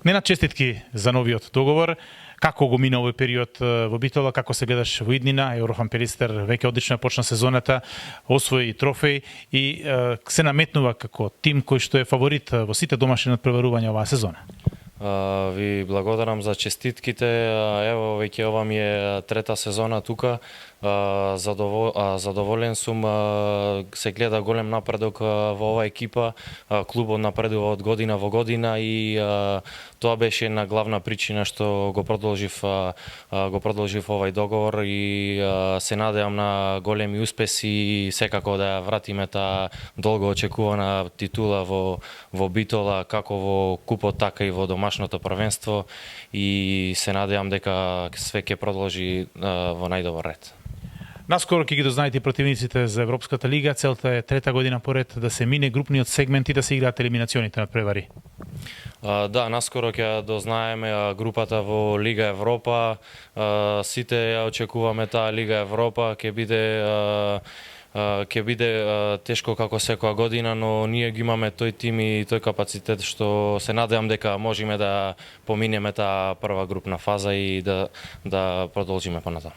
Ненад, честитки за новиот договор. Како го мина овој период во Битола, како се гледаш во иднина? Еврофан Пелистер веќе одлично почна сезоната, освои трофеј и се наметнува како тим кој што е фаворит во сите домашни надпреварувања оваа сезона. Ви благодарам за честитките. Ево, веќе ова ми е трета сезона тука. Задоволен сум, се гледа голем напредок во оваа екипа. Клубот напредува од година во година и тоа беше една главна причина што го продолжив овај договор и се надевам на големи успеси и секако да ја вратиме таа долго очекувана титула во Битола, како во купот, така и во домашното првенство, и се надевам дека све ќе продолжи во најдобар ред. Наскоро ќе ги дознаете противниците за Европската лига. Целта е трета година поред да се мине групниот сегмент и да се играат елиминационите надпревари. Да, наскоро ќе дознаеме групата во Лига Европа. Сите ја очекуваме таа Лига Европа. Ќе биде тешко како секоја година, но ние ги имаме тој тим и тој капацитет што се надевам дека можеме да поминеме таа прва групна фаза и да продолжиме понатаму.